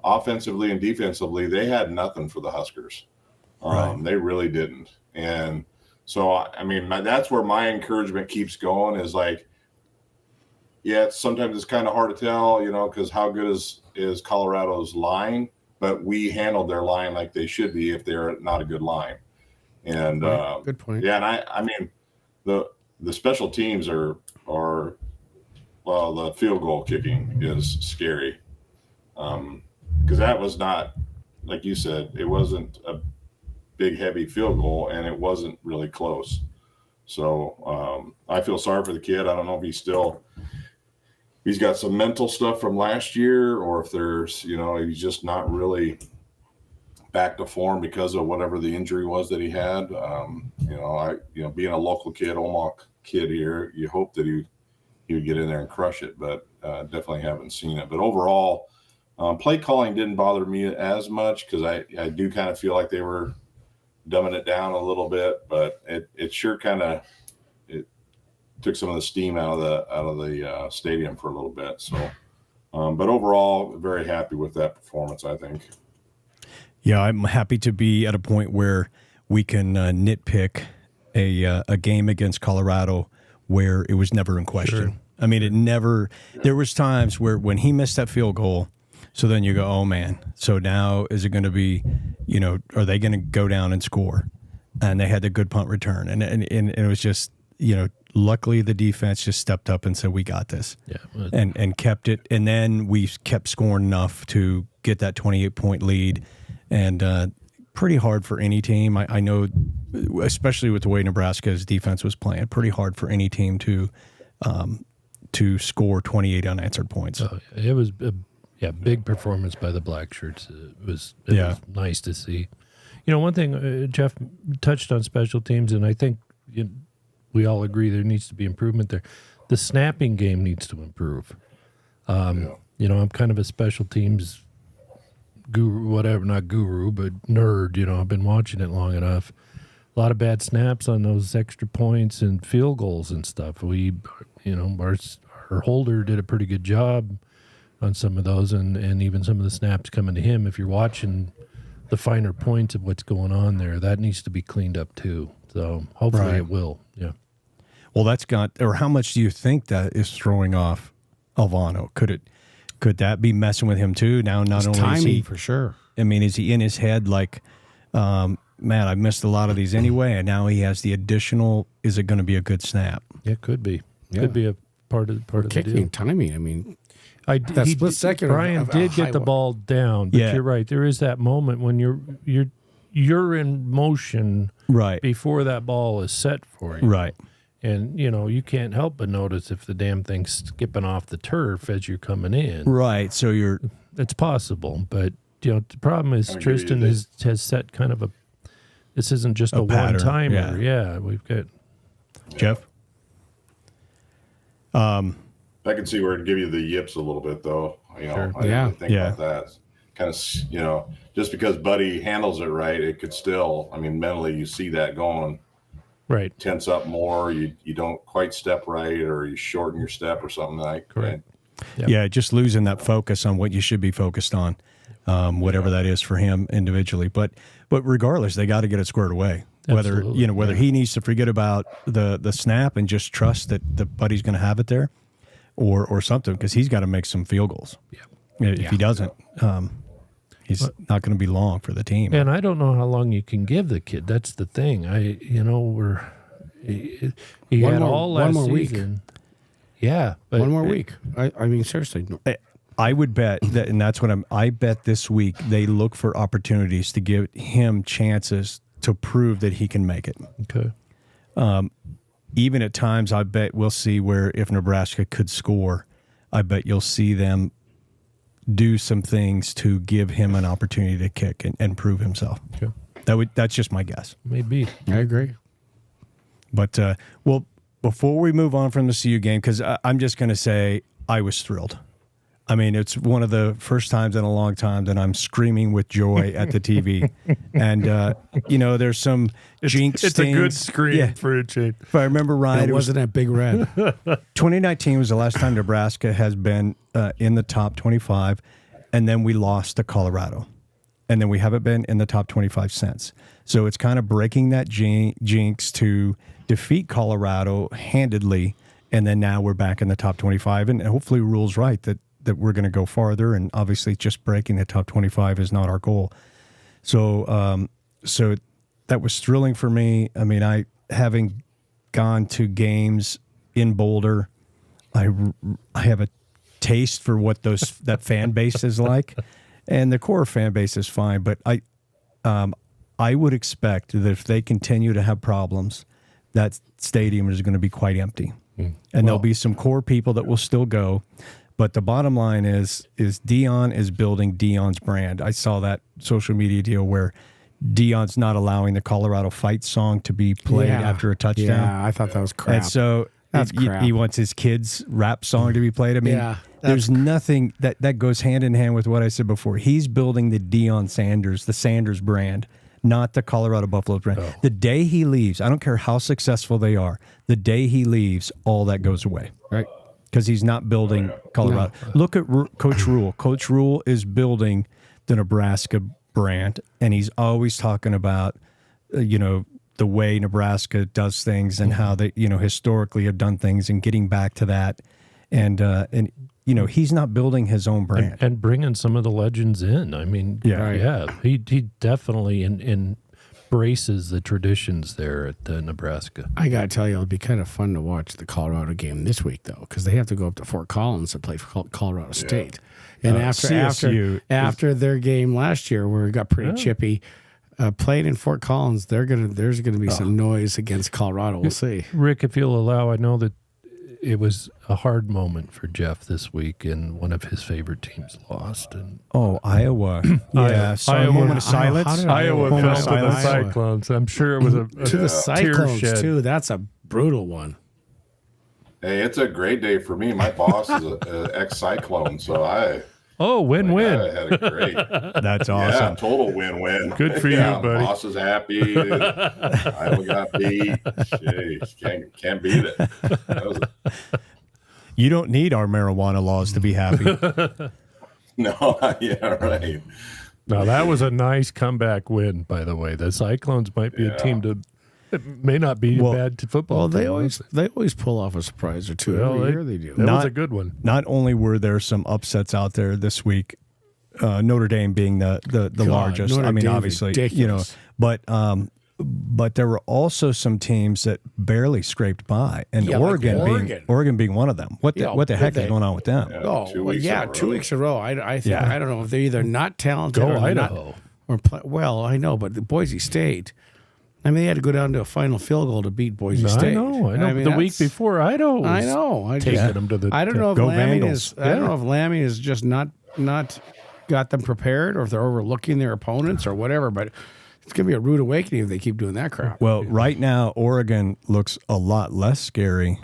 offensively and defensively, they had nothing for the Huskers. They really didn't. And so, I mean, that's where my encouragement keeps going is like, yeah, sometimes it's kind of hard to tell, you know, because how good is Colorado's line, but we handled their line like they should be if they're not a good line. And good point. Yeah, and I mean, the special teams are well, the field goal kicking is scary. Because that was not, like you said, it wasn't a big, heavy field goal, and it wasn't really close. So I feel sorry for the kid. I don't know if he's got some mental stuff from last year, or if there's, you know, he's just not really back to form because of whatever the injury was that he had. Being a local kid, Omaha kid here, you hope that he would get in there and crush it, but definitely haven't seen it. But overall, play calling didn't bother me as much because I do kind of feel like they were dumbing it down a little bit, but it sure kind of took some of the steam out of the stadium for a little bit. So But overall, very happy with that performance, I think. Yeah, I'm happy to be at a point where we can nitpick a game against Colorado where it was never in question. Sure. I mean, it never – there was times where when he missed that field goal, so then you go, oh, man, so now is it going to be, are they going to go down and score? And they had the good punt return. And it was just, luckily the defense just stepped up and said, we got this. Yeah, and kept it. And then we kept scoring enough to get that 28-point lead. And pretty hard for any team. I know, especially with the way Nebraska's defense was playing, pretty hard for any team to score 28 unanswered points. Oh, it was big performance by the black shirts. It was nice to see. One thing Jeff touched on special teams, and I think we all agree there needs to be improvement there. The snapping game needs to improve. I'm kind of a special teams guru, whatever, not guru, but nerd. I've been watching it long enough. A lot of bad snaps on those extra points and field goals and stuff. Our holder did a pretty good job on some of those, and even some of the snaps coming to him. If you're watching the finer points of what's going on there, that needs to be cleaned up too. So hopefully it will. Yeah. Well, how much do you think that is throwing off Alvano? Could that be messing with him too? Now, not only timing, is he, for sure. I mean, is he in his head like, man, I missed a lot of these anyway, and now he has the additional. Is it going to be a good snap? It could be. Yeah. Could be a part of the kicking deal. Timing. I mean, that split second. Brian did get the ball down, but you're right. There is that moment when you're in motion right before that ball is set for you. Right. And, you can't help but notice if the damn thing's skipping off the turf as you're coming in. Right. So it's possible. But, the problem is Tristan has set kind of this isn't just a one-timer. Yeah, we've got. Jeff? I can see where it'd give you the yips a little bit, though. I didn't really think about that. Kind of, just because Buddy handles it right, it could still, mentally you see that going. Right. Tense up more. You don't quite step right, or you shorten your step or something like that. Correct. Yep. Yeah, just losing that focus on what you should be focused on, whatever that is for him individually. But regardless, they got to get it squared away. Absolutely. Whether he needs to forget about the snap and just trust that the buddy's going to have it there, or something, because he's got to make some field goals. Yeah. If he doesn't, he's not going to be long for the team. And I don't know how long you can give the kid. That's the thing. He had all last season. Yeah, but one more week. I mean, seriously. I would bet that, and that's what I bet this week they look for opportunities to give him chances to prove that he can make it. Okay. Even at times, I bet we'll see where if Nebraska could score, I bet you'll see them do some things to give him an opportunity to kick and prove himself. Okay. That's just my guess. Maybe. I agree. But, before we move on from the CU game, because I'm just going to say I was thrilled. I mean, it's one of the first times in a long time that I'm screaming with joy at the TV. And, there's some jinx It's things. a good scream for a change. If I remember right, it wasn't that big red. 2019 was the last time Nebraska has been in the top 25, and then we lost to Colorado. And then we haven't been in the top 25 since. So it's kind of breaking that jinx to defeat Colorado handedly, and then now we're back in the top 25. And hopefully Rule's right that we're going to go farther, and obviously just breaking the top 25 is not our goal. So that was thrilling for me. I mean, having gone to games in Boulder, I have a taste for what that fan base is like, and the core fan base is fine. But I would expect that if they continue to have problems, that stadium is going to be quite empty, and there'll be some core people that will still go. But the bottom line is Dion is building Dion's brand. I saw that social media deal where Dion's not allowing the Colorado fight song to be played after a touchdown. Yeah, I thought that was crap. And so That's crap. He wants his kids' rap song to be played. I mean, there's nothing that goes hand in hand with what I said before. He's building the Deion Sanders, the Sanders brand, not the Colorado Buffaloes brand. Oh. The day he leaves, I don't care how successful they are, the day he leaves, all that goes away. Right. because he's not building Colorado. No. Look at Coach Rule. Coach Rule is building the Nebraska brand, and he's always talking about, the way Nebraska does things and how they, historically have done things and getting back to that. And he's not building his own brand. And bringing some of the legends in. I mean, he definitely embraces the traditions there at Nebraska. I got to tell you, it'll be kind of fun to watch the Colorado game this week, though, because they have to go up to Fort Collins to play for Colorado State. And after their game last year, where it got pretty chippy, playing in Fort Collins, there's gonna be some noise against Colorado. We'll see. Rick, if you'll allow, I know that it was a hard moment for Jeff this week, and one of his favorite teams lost. And Iowa. Yeah, moment of silence. Iowa fell to the Cyclones. I'm sure it was to the Cyclones too. That's a brutal one. Hey, it's a great day for me. My boss is an ex-Cyclone, so win-win. I had a great. That's awesome. Yeah, total win-win. Good for you, buddy. Boss is happy. Iowa got beat. Jeez, can't beat it. You don't need our marijuana laws to be happy. No, yeah, right. Now, that was a nice comeback win, by the way. The Cyclones might be a team to... It may not be bad to football. Well, they always pull off a surprise or two. Every year they do. That was a good one. Not only were there some upsets out there this week, Notre Dame being the largest. Notre Dame's obviously, ridiculous. but there were also some teams that barely scraped by, and Oregon being one of them. What the heck is going on with them? 2 weeks in a row. 2 weeks in a row. I think I don't know if they're either not talented or Idaho. Well, I know, but Boise State. I mean, they had to go down to a final field goal to beat Boise State. I know. I mean, the week before, Idaho was taking them to the. I don't know if Lammy is just not got them prepared, or if they're overlooking their opponents or whatever. But it's going to be a rude awakening if they keep doing that crap. Well, right now, Oregon looks a lot less scary,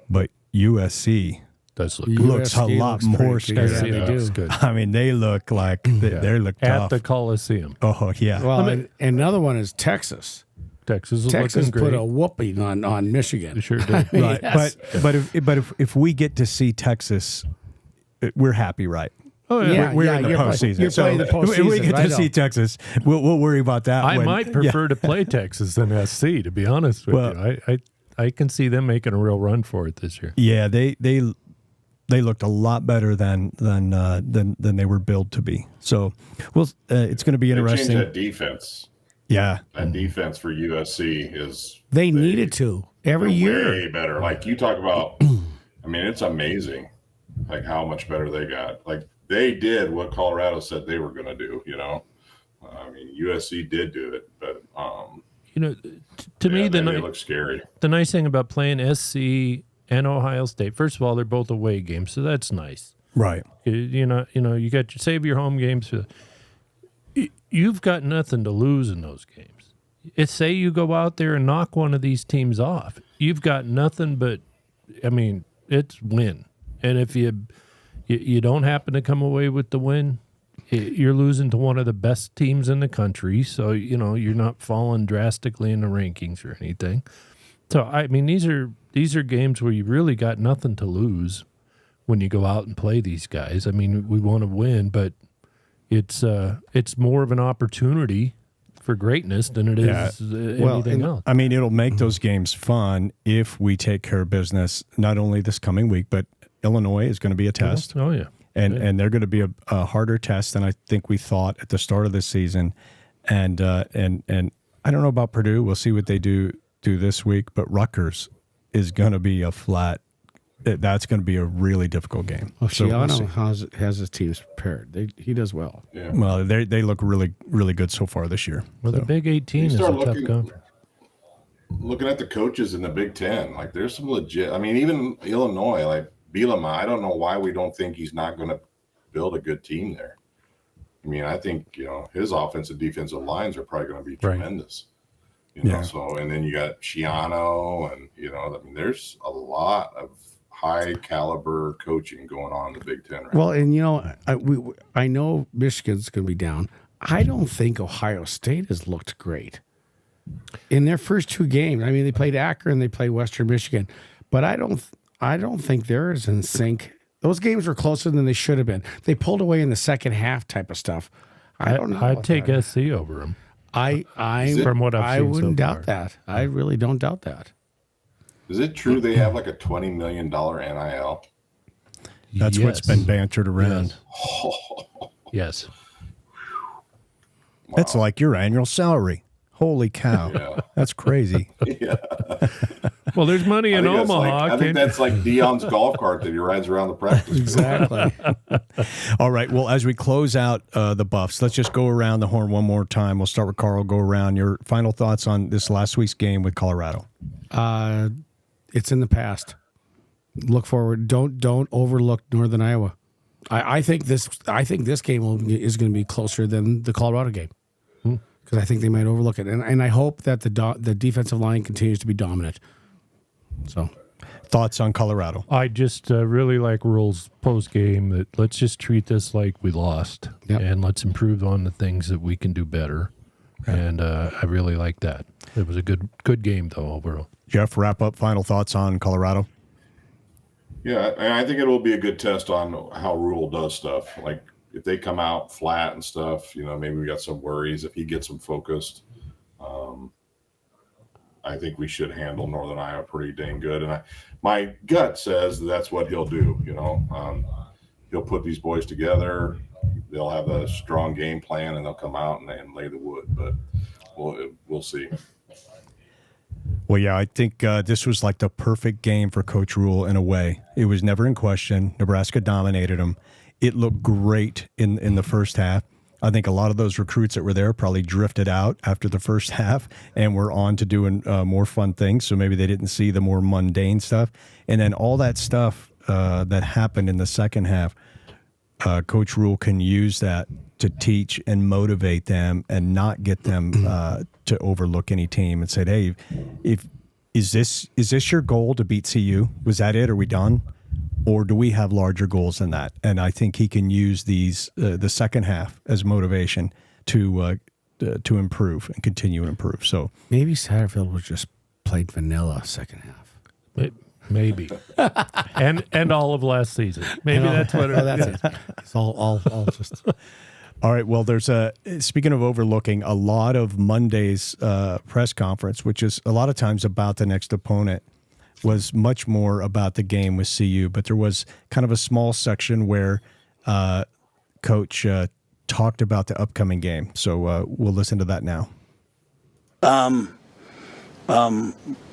but USC looks a lot more scary. Yeah, they do. Good. I mean, they look like they look tough. At the Coliseum. Oh, yeah. Well, and another one is Texas. Texas put a whooping on Michigan. They sure did. Right. Yes. But if we get to see Texas, we're happy, right? Oh, yeah. We're in the postseason. You're playing the postseason. If we get to see Texas, we'll worry about that. I might prefer to play Texas than SC, to be honest with you. I can see them making a real run for it this year. Yeah, they looked a lot better than they were billed to be. So, it's going to be interesting. They changed that defense. Yeah, that defense for USC is they needed to every year way better. Like you talk about, I mean, it's amazing, like how much better they got. Like they did what Colorado said they were going to do. I mean, USC did do it, but to me, they look scary. The nice thing about playing SC and Ohio State, first of all, they're both away games, so that's nice, right? You got to save your home games for. You've got nothing to lose in those games. Say you go out there and knock one of these teams off, you've got nothing but, I mean, it's win. And if you don't happen to come away with the win, you're losing to one of the best teams in the country. So, you're not falling drastically in the rankings or anything. So, I mean, these are games where you really got nothing to lose when you go out and play these guys. I mean, we want to win, but it's more of an opportunity for greatness than it is anything else. I mean, it'll make those games fun if we take care of business, not only this coming week, but Illinois is going to be a test. Oh, yeah. And they're going to be a harder test than I think we thought at the start of this season. And I don't know about Purdue. We'll see what they do this week, but Rutgers is going to be a flat. That's going to be a really difficult game. Well, Shiano has his teams prepared. He does well. Yeah. Well, they look really, really good so far this year. Well, the Big 18 is a tough conference. Looking at the coaches in the Big 10, like there's some legit. I mean, even Illinois, like Bielema, I don't know why we don't think he's not going to build a good team there. I mean, I think his offensive defensive lines are probably going to be tremendous. So and then you got Shiano, and I mean, there's a lot of high caliber coaching going on in the Big Ten right now. Well, and I know Michigan's going to be down. I don't think Ohio State has looked great in their first two games. I mean, they played Akron, they played Western Michigan, but I I don't think they're as in sync. Those games were closer than they should have been. They pulled away in the second half type of stuff. I don't know. I'd take SC over them. From what I've seen, I wouldn't doubt that. I really don't doubt that. Is it true they have like a $20 million NIL? That's what's been bantered around. Yes. Wow. That's like your annual salary. Holy cow. Yeah. That's crazy. Yeah. Well, there's money in Omaha. I think that's like Dion's golf cart that he rides around the practice. Exactly. All right. Well, as we close out the Buffs, let's just go around the horn one more time. We'll start with Karl. Go around. Your final thoughts on this last week's game with Colorado. It's in the past. Look forward. Don't overlook Northern Iowa. I think this game is going to be closer than the Colorado game. Because I think they might overlook it, and I hope that the defensive line continues to be dominant. So, thoughts on Colorado? I just really like Rule's post game that let's just treat this like we lost, and let's improve on the things that we can do better. Okay. And I really like that. It was a good game though overall. Jeff, wrap up. Final thoughts on Colorado? Yeah, I think it will be a good test on how Rule does stuff. Like, if they come out flat and stuff, maybe we got some worries. If he gets them focused, I think we should handle Northern Iowa pretty dang good. And my gut says that's what he'll do. He'll put these boys together. They'll have a strong game plan, and they'll come out and lay the wood. But we'll see. Well, yeah, I think this was like the perfect game for Coach Rule in a way. It was never in question. Nebraska dominated them. It looked great in the first half. I think a lot of those recruits that were there probably drifted out after the first half and were on to doing more fun things. So maybe they didn't see the more mundane stuff. And then all that stuff that happened in the second half, Coach Rule can use that to teach and motivate them and not get them to overlook any team and say, hey, is this your goal to beat CU? Was that it? Are we done? Or do we have larger goals than that? And I think he can use these the second half as motivation to improve and continue to improve. So maybe Satterfield was just played vanilla second half. Maybe, and all of last season. Maybe that's what it is. It's all just. All right. Well, there's speaking of overlooking, a lot of Monday's press conference, which is a lot of times about the next opponent, was much more about the game with CU, but there was kind of a small section where Coach talked about the upcoming game. So we'll listen to that now.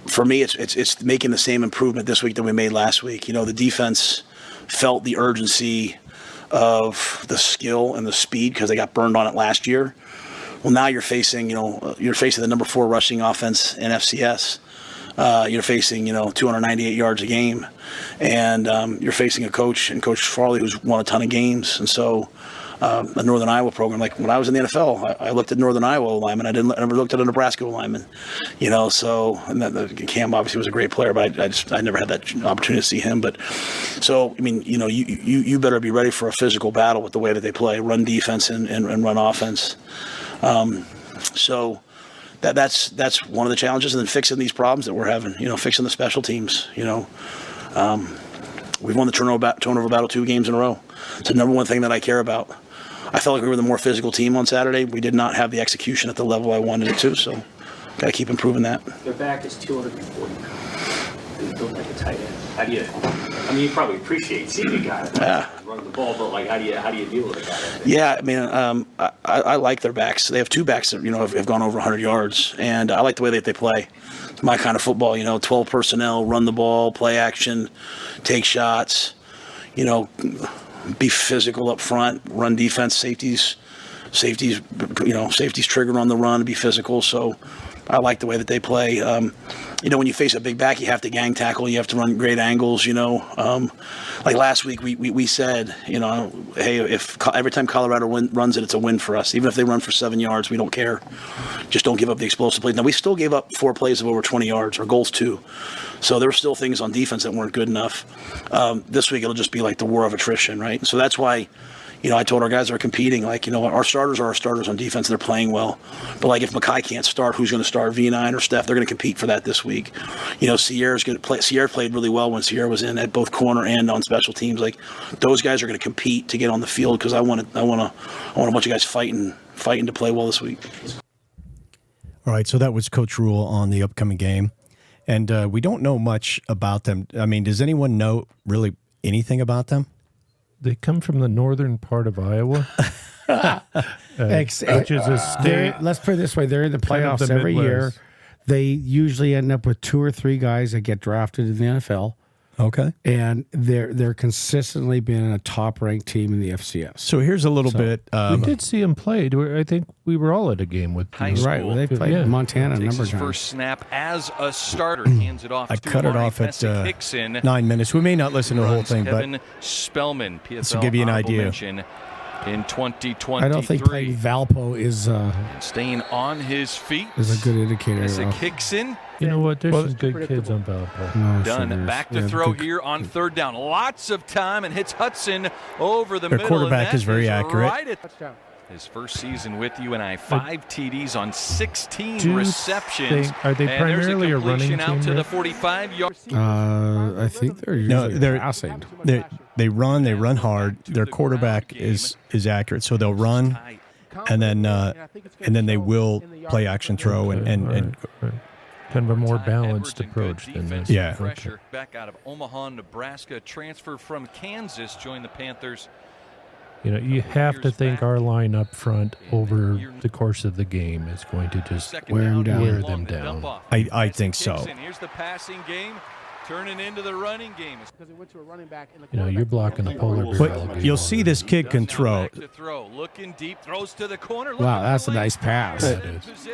For me, it's making the same improvement this week that we made last week. The defense felt the urgency of the skill and the speed because they got burned on it last year. Well, now you're facing the number 4 rushing offense in FCS. You're facing, 298 yards a game, and you're facing a coach, and Coach Farley, who's won a ton of games. And so a Northern Iowa program, like when I was in the NFL, I looked at Northern Iowa linemen. I never looked at a Nebraska lineman, so, and Cam obviously was a great player, but I never had that opportunity to see him. But so, you better be ready for a physical battle with the way that they play, run defense and run offense. So that's one of the challenges, and then fixing these problems that we're having, fixing the special teams, we've won the turnover battle 2 games in a row. It's the number one thing that I care about. I felt like we were the more physical team on Saturday. We did not have the execution at the level I wanted it to, so got to keep improving that. Their back is 240 pounds. They built like a tight end. How do you, you probably appreciate seeing a guy that run the ball, but how do you deal with a guy like that? Yeah, I like their backs. They have 2 backs that, have gone over 100 yards, and I like the way that they play. It's my kind of football, 12 personnel, run the ball, play action, take shots, be physical up front, run defense, safeties trigger on the run, be physical. So I like the way that they play. When you face a big back, you have to gang tackle. You have to run great angles. Like last week, we said, hey, if every time Colorado runs it, it's a win for us. Even if they run for 7 yards, we don't care. Just don't give up the explosive plays. Now we still gave up 4 plays of over 20 yards. Our goal's 2. So there were still things on defense that weren't good enough. This week it'll just be like the war of attrition, right? So that's why, I told our guys that are competing, our starters are our starters on defense. They're playing well. But, if Makai can't start, who's going to start? V9 or Steph? They're going to compete for that this week. Sierra's going to play. Sierra played really well when Sierra was in at both corner and on special teams. Those guys are going to compete to get on the field because I want a bunch of guys fighting to play well this week. All right, so that was Coach Rule on the upcoming game. And we don't know much about them. I mean, does anyone know really anything about them? They come from the northern part of Iowa, which is a state. Let's put it this way. They're in the playoffs every year. They usually end up with 2 or 3 guys that get drafted in the NFL. Okay. And they're consistently been a top-ranked team in the FCS. So here's a little bit. We did see them play. I think we were all at a game with High school. Right. Well, they played Montana a number of times. First snap as a starter, hands it off. I cut it off at 9 minutes. We may not listen to the whole thing, Kevin but Spellman, PFL to give you an idea. In 2023. I don't think playing Valpo is staying on his feet. Is a good indicator. As it kicks in. You know what? There's some good kids on Valpo. No, Done. Back to throw here on 3rd down. Lots of time and hits Hudson over the Their middle. quarterback is very accurate. Right at his first season with UNI, 5 TDs on 16 receptions. Are they primarily a running team? Out to the 45-yard. I think they're usually passing. They run hard. Their quarterback is accurate, so they'll run, and then they will play action throw and kind of a more balanced approach than this. Yeah. Pressure back out of Omaha, Nebraska, transfer from Kansas, joined the Panthers. You have to think our line up front over the course of the game is going to just wear them down. I think so. Here's the passing game. Turning into the running game. You're blocking the polar bear. But you'll see this kid can throw. Looking deep, throws to the corner. Wow, that's a nice pass.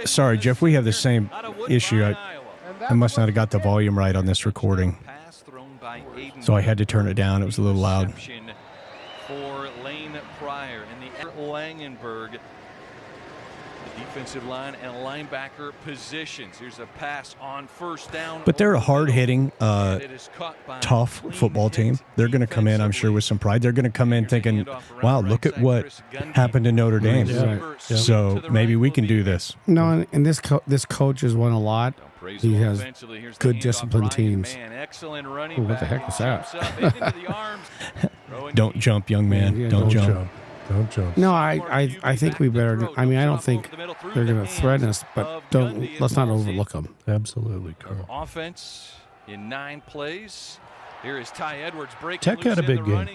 Sorry, Jeff, we have the same issue. I must not have got the volume right on this recording, so I had to turn it down. It was a little loud. For Lane Pryor and the Langenberg. Defensive line and linebacker positions. Here's a pass on 1st down. But they're a hard-hitting, tough football team. They're going to come in, I'm sure, with some pride. They're going to come in thinking, wow, look at what happened to Notre Dame. Yeah. So maybe we can do this. No, and this coach has won a lot. He has good disciplined teams. Ooh, what the heck was that? Don't jump, young man. Yeah, don't jump. Don't jump. No, I think we better. I mean, I don't think they're going to threaten us, but let's not overlook them. Absolutely, Karl. Offense in 9 plays. Here is Ty Edwards breaking Tech had a big game.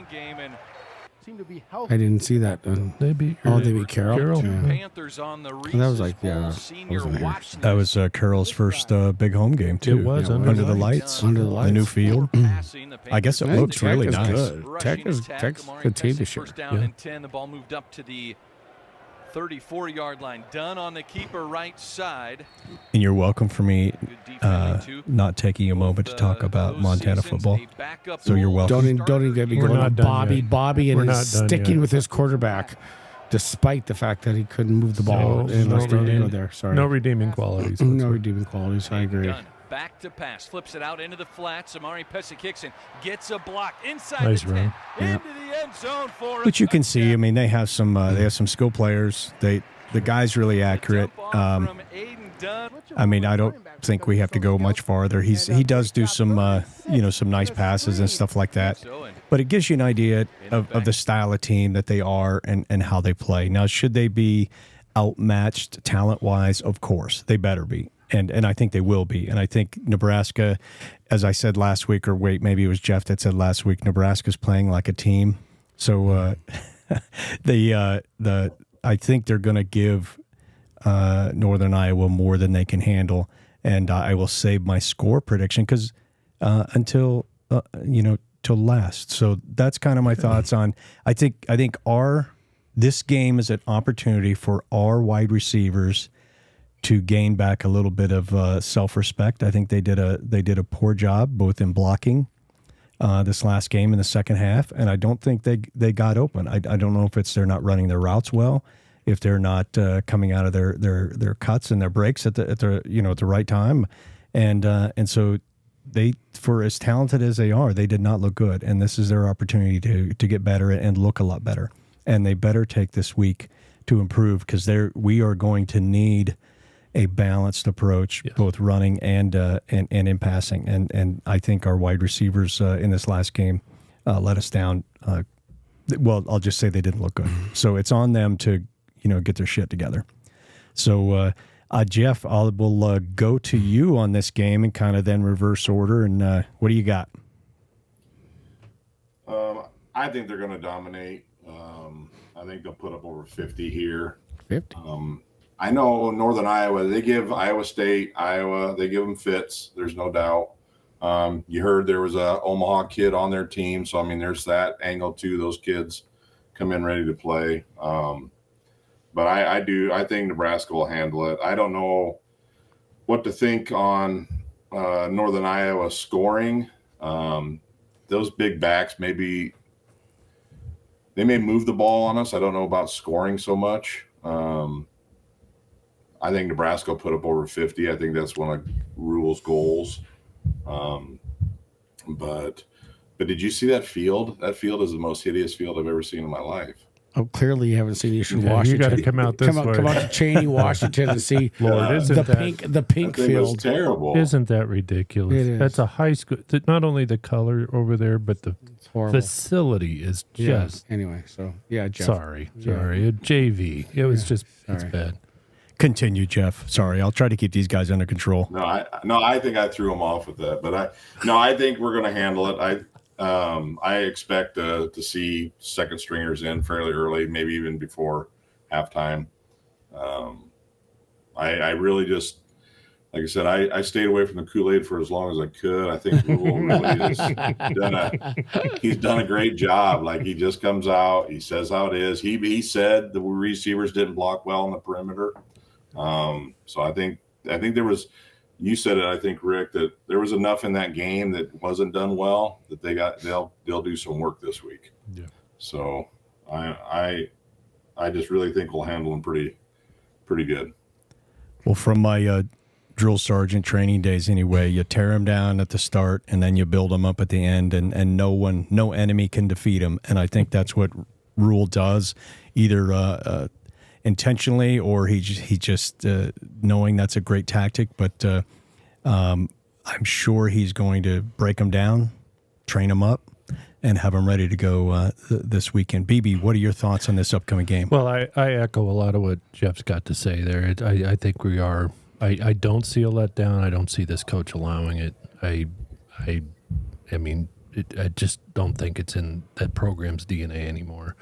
I didn't see that. They beat Carol? Yeah. Panthers on the that was like, that was Carol's first big home game, too. It was under the lights. The new field. I guess it looks really nice. Good. Tech's good team this year. First down and 10. The ball moved up to the 34-yard line. Done on the keeper right side. And you're welcome for me not taking a moment to talk about Montana football. So you're welcome. Don't even get me going on Bobby and he's sticking with his quarterback despite the fact that he couldn't move the ball. No redeeming qualities. No redeeming qualities. I agree. Done. Back to pass, flips it out into the flats. Amari Pessikixon gets a block inside nice the 10, into the end zone for. But you can see, I mean, they have some skill players. The guy's really accurate. I mean, I don't think we have to go much farther. He does do some some nice passes and stuff like that. But it gives you an idea of the style of team that they are and how they play. Now, should they be outmatched talent-wise? Of course, they better be. And I think they will be. And I think Nebraska, as I said last week, or wait, maybe it was Jeff that said last week, Nebraska's playing like a team. So I think they're going to give Northern Iowa more than they can handle. And I will save my score prediction because until till last. So that's kind of my thoughts on. I think this game is an opportunity for our wide receivers to gain back a little bit of self-respect. I think they did a poor job both in blocking this last game in the second half, and I don't think they got open. I don't know if it's they're not running their routes well, if they're not coming out of their cuts and their breaks at the right time, and so they, for as talented as they are, they did not look good, and this is their opportunity to get better and look a lot better. and they better take this week to improve, because we are going to need a balanced approach, both running and in passing. And I think our wide receivers in this last game let us down. Well, I'll just say they didn't look good. So it's on them to, get their shit together. So, Jeff, we'll go to you on this game and kind of then reverse order. And what do you got? I think they're going to dominate. I think they'll put up over 50 here. 50? I know Northern Iowa, they give Iowa State, they give them fits. There's no doubt. You heard there was a Omaha kid on their team. So, there's that angle too. Those kids come in ready to play. But I think Nebraska will handle it. I don't know what to think on Northern Iowa scoring. Those big backs, maybe they may move the ball on us. I don't know about scoring so much. I think Nebraska will put up over 50. I think that's one of Rule's goals. But did you see that field? That field is the most hideous field I've ever seen in my life. Oh, clearly you haven't seen Eastern Washington. You got to come out this way. Come out to Cheney, Washington, and see the pink field. Terrible. Isn't that ridiculous? It is. That's a high school. Not only the color over there, but the facility is just. Anyway, so yeah, Jeff. Sorry. JV. It was just it's bad. Continue, Jeff. Sorry, I'll try to keep these guys under control. No, I think I threw them off with that, but I think we're going to handle it. I expect to see second stringers in fairly early, maybe even before halftime. I really just, like I said, I stayed away from the Kool-Aid for as long as I could. I think Rule really he's done a great job. Like, he just comes out, he says how it is. He said the receivers didn't block well on the perimeter. So I think there was. You said it, I think, Rick, that there was enough in that game that wasn't done well that they'll do some work this week. Yeah. So I just really think we'll handle them pretty good. Well, from my drill sergeant training days anyway, you tear them down at the start and then you build them up at the end, and no enemy can defeat them. And I think that's what Rule does, either intentionally, or he just knowing that's a great tactic. But I'm sure he's going to break them down, train them up, and have them ready to go this weekend. BB, what are your thoughts on this upcoming game? Well, I echo a lot of what Jeff's got to say there. I think we are. I don't see a letdown. I don't see this coach allowing it. I just don't think it's in that program's DNA anymore.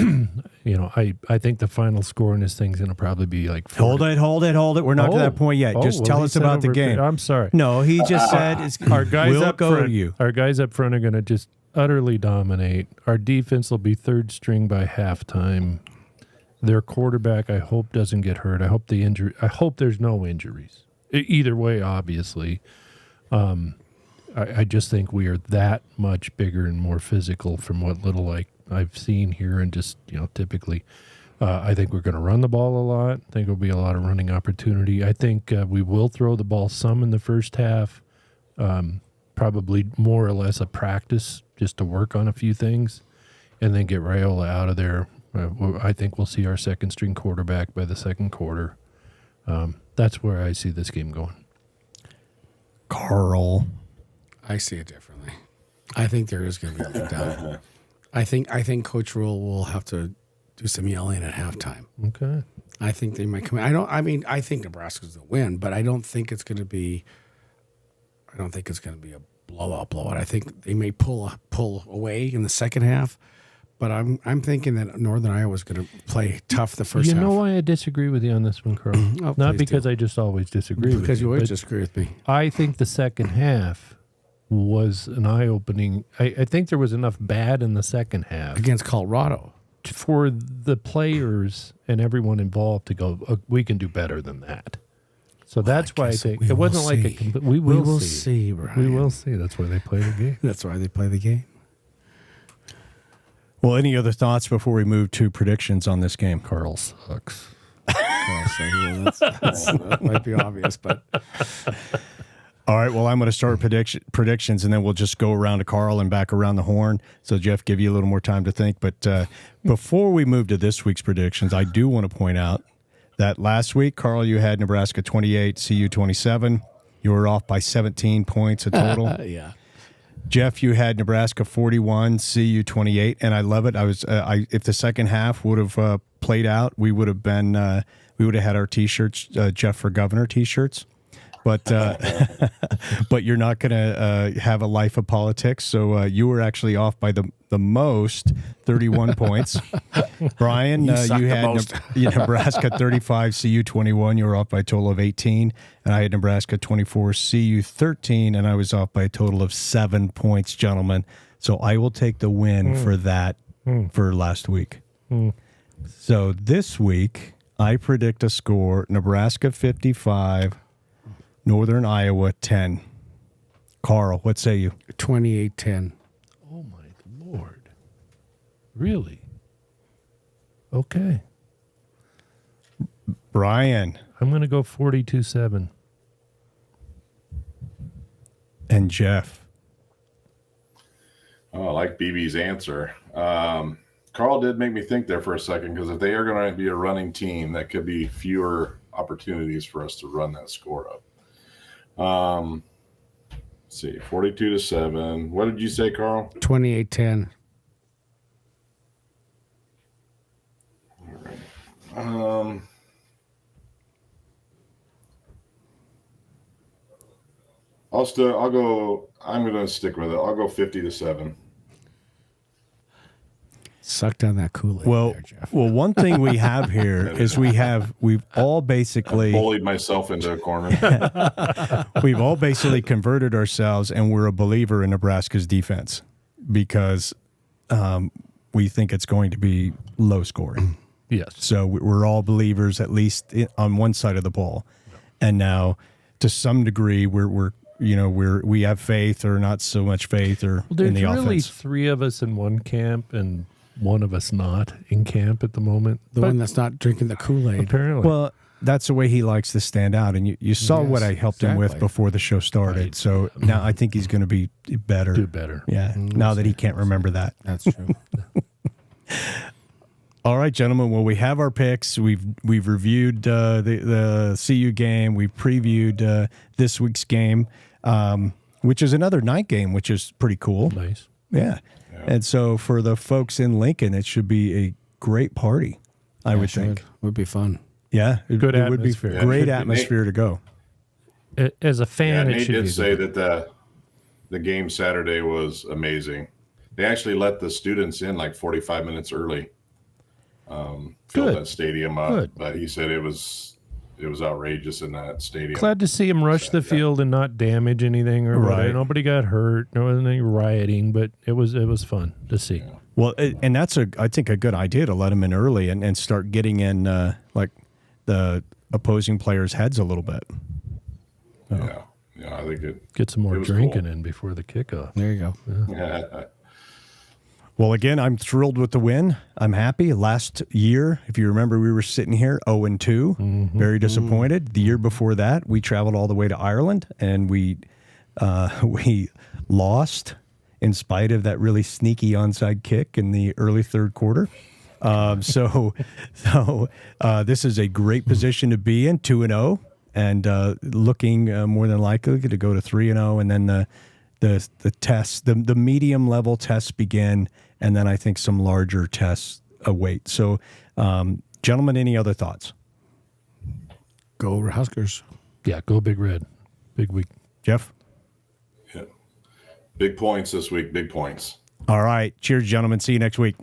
I think the final score in this thing's going to probably be like 40. Hold it. We're not to that point yet. Just tell us about the game. I'm sorry. No, he just said our guys we'll up go front, to you. Our guys up front are going to just utterly dominate. Our defense will be third string by halftime. Their quarterback, I hope, doesn't get hurt. I hope there's no injuries. Either way, obviously. I just think we are that much bigger and more physical from what little I've seen here, and just typically, I think we're going to run the ball a lot. I think there'll be a lot of running opportunity. I think we will throw the ball some in the first half, probably more or less a practice just to work on a few things, and then get Raiola out of there. I think we'll see our second string quarterback by the second quarter. That's where I see this game going. Karl. I see it differently. I think there is going to be a letdown. I think Coach Rule will have to do some yelling at halftime. Okay. I think they might come in. I think Nebraska's the win, but I don't think it's going to be a blowout. I think they may pull away in the second half, but I'm thinking that Northern Iowa is going to play tough the first half. You know why I disagree with you on this one, Karl? Not because I just always disagree with you. Because you always disagree with me. I think the second half was an eye-opening. I think there was enough bad in the second half against Colorado for the players and everyone involved to go, we can do better than that. So that's why I think it wasn't like we will see, Brian. We will see. That's why they play the game. That's why they play the game. Well, any other thoughts before we move to predictions on this game? Karl sucks. That might be obvious, but All right, well, I'm going to start predictions, and then we'll just go around to Karl and back around the horn. So, Jeff, give you a little more time to think. But before we move to this week's predictions, I do want to point out that last week, Karl, you had Nebraska 28, CU 27. You were off by 17 points a total. Yeah. Jeff, you had Nebraska 41, CU 28, and I love it. If the second half would have played out, we would have had our T-shirts, Jeff for Governor T-shirts. But but you're not going to have a life of politics. So you were actually off by the most, 31 points. Brian, you had Nebraska 35, CU 21. You were off by a total of 18. And I had Nebraska 24, CU 13. And I was off by a total of 7 points, gentlemen. So I will take the win for that for last week. So this week, I predict a score, Nebraska 55, Northern Iowa 10. Karl, what say you? 28-10. Oh, my Lord. Really? Okay. Brian. I'm going to go 42-7. And Jeff. Oh, I like BB's answer. Karl did make me think there for a second, because if they are going to be a running team, that could be fewer opportunities for us to run that score up. Let's see, 42-7. What did you say, Karl? 28-10. All right. I'm going to stick with it. I'll go 50-7. Suck down that Kool-Aid there, Jeff. Well, one thing we have here is we've all basically bullied myself into a corner. We've all basically converted ourselves, and we're a believer in Nebraska's defense because we think it's going to be low scoring. Yes. So we're all believers, at least on one side of the ball. And now, to some degree, we have faith or not so much faith or in the really offense. There's three of us in one camp and one of us not in camp at the moment. The one that's not drinking the Kool-Aid. Apparently. Well, that's the way he likes to stand out. And you saw what I helped him with before the show started. Right. So now I think he's going to be better. Do better. Yeah. Now that he can't remember that. That's true. All right, gentlemen. Well, we have our picks. We've reviewed the CU game. We've previewed this week's game, which is another night game, which is pretty cool. Nice. Yeah. And so for the folks in Lincoln, it should be a great party, I would think. Would be fun. Yeah. It would be atmosphere. great atmosphere to go. As a fan, Nate it should did be say that the game Saturday was amazing. They actually let the students in like 45 minutes early. Filled that stadium up, but he said it was outrageous in that stadium. Glad to see him rush the field and not damage anything or whatever. Nobody got hurt. There wasn't any rioting, but it was fun to see. Yeah. Well, and that's I think a good idea to let them in early and start getting in like the opposing players' heads a little bit. Yeah, I think it get some more drinking in before the kickoff. There you go. Yeah. Well, again, I'm thrilled with the win. I'm happy. Last year, if you remember, we were sitting here 0-2, very disappointed. The year before that, we traveled all the way to Ireland, and we lost in spite of that really sneaky onside kick in the early third quarter. So this is a great position to be in, 2-0, and looking more than likely to go to 3-0, and then the tests, the medium level tests begin, and then I think some larger tests await. So, gentlemen, any other thoughts? Go Huskers. Yeah, go Big Red. Big week. Jeff? Yeah. Big points this week, big points. All right. Cheers, gentlemen. See you next week.